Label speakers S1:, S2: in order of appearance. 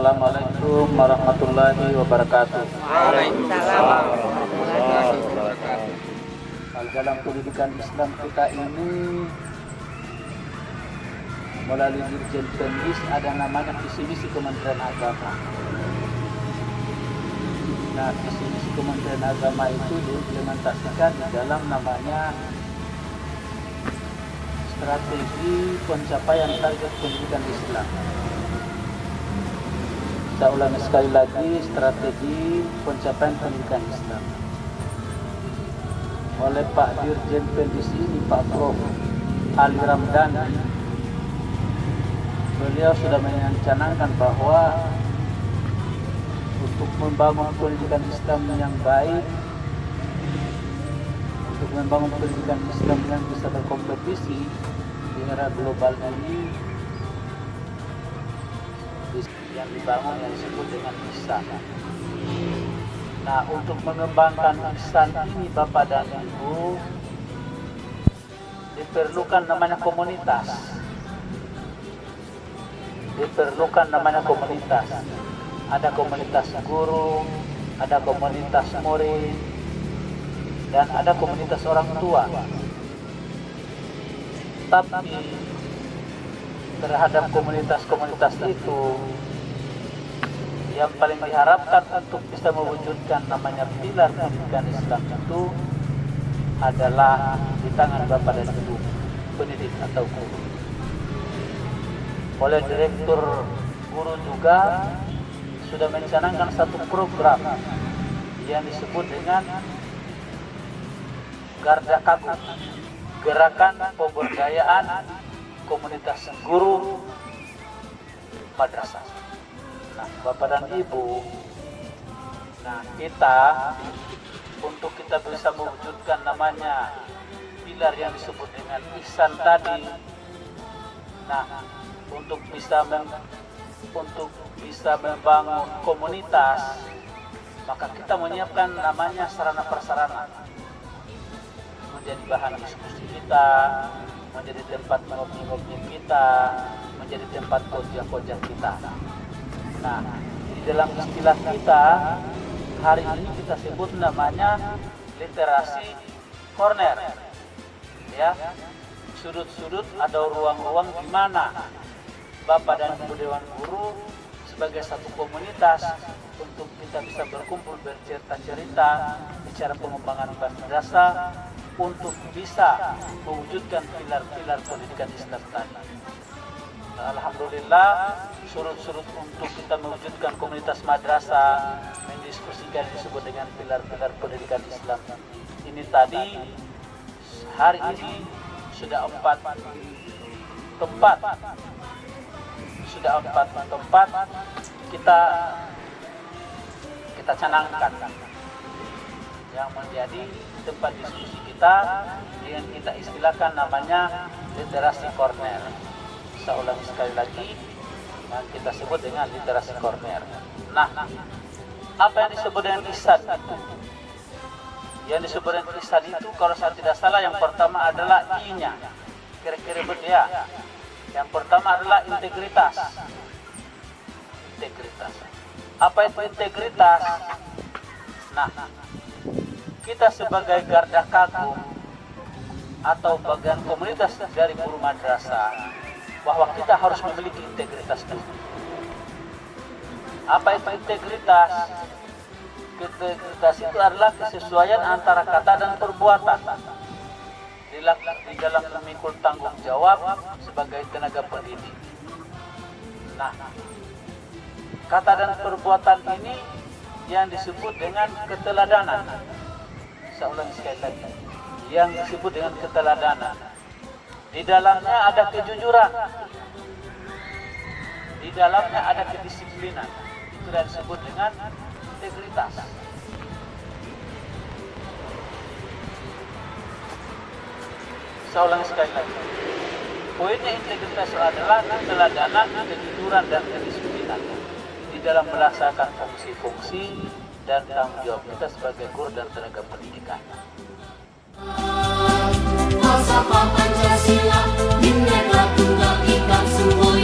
S1: Assalamualaikum warahmatullahi wabarakatuh.
S2: Waalaikumsalam warahmatullahi wabarakatuh.
S1: Dalam pendidikan Islam kita ini melalui Dirjen Pendidik ada namanya visi misi Kementerian Agama. Nah, visi misi Kementerian Agama itu diimplementasikan di dalam namanya strategi pencapaian target pendidikan Islam. Saya ulangi sekali lagi, strategi pencapaian pendidikan Islam oleh Pak Dirjen Pendidik ini, Pak Prof. Ali Ramdhani. Beliau sudah mencanangkan bahwa untuk membangun pendidikan Islam yang baik, untuk membangun pendidikan Islam yang bisa berkompetisi di era global ini, yang dibangun yang disebut dengan ihsan. Nah, untuk mengembangkan ihsan ini Bapak dan Ibu, diperlukan namanya komunitas. Ada komunitas guru, ada komunitas murid, dan ada komunitas orang tua. Tapi terhadap komunitas-komunitas itu, yang paling diharapkan untuk bisa mewujudkan namanya pilar pendidikan Islam itu adalah di tangan Bapak dan Ibu pendidik atau guru. Oleh Direktur Guru juga sudah mencanangkan satu program yang disebut dengan Garda Kagum, Gerakan Pemberdayaan Komunitas Guru Madrasah. Nah, Bapak dan Ibu, kita untuk kita bisa mewujudkan namanya pilar yang disebut dengan ihsan tadi. Nah, untuk bisa membangun komunitas, maka kita menyiapkan namanya sarana prasarana menjadi bahan diskusi kita, menjadi tempat ngopi-ngopi kita, menjadi tempat koja-koja kita. Nah, di dalam istilah kita hari ini kita sebut namanya literasi corner, ya, sudut-sudut atau ruang-ruang di mana Bapak dan Ibu Dewan Guru sebagai satu komunitas untuk kita bisa berkumpul bercerita-cerita bicara pengembangan madrasah untuk bisa mewujudkan pilar-pilar pendidikan Islam tadi. Alhamdulillah, surut-surut untuk kita mewujudkan komunitas madrasah, mendiskusikan disebut dengan pilar-pilar pendidikan Islam ini tadi, hari ini sudah empat tempat kita canangkan yang menjadi tempat diskusi kita yang kita istilahkan namanya literasi corner. Saya ulangi sekali lagi, yang kita sebut dengan literasi corner. Nah, apa yang disebut dengan ihsan itu? Yang disebut dengan ihsan itu, kalau saya tidak salah, yang pertama adalah I-nya, kira-kira betul ya. Yang pertama adalah integritas. Apa itu integritas? Nah, kita sebagai garda kagum atau bagian komunitas dari guru madrasah, bahwa kita harus memiliki integritas dulu. Apa itu integritas? Integritas itu adalah kesesuaian antara kata dan perbuatan di dalam memikul tanggung jawab sebagai tenaga pendidik. Nah, kata dan perbuatan ini yang disebut dengan keteladanan. Saya ulangi sekali lagi, yang disebut dengan keteladanan. Di dalamnya ada kejujuran, di dalamnya ada kedisiplinan. Itu yang disebut dengan integritas. Saya ulangi sekali lagi. Poinnya integritas adalah keteladanan, kejujuran, dan kedisiplinan di dalam melaksanakan fungsi-fungsi dan tanggung jawab kita sebagai guru dan tenaga pendidikan.
S3: Pancasila, Bhinneka Tunggal Ika semua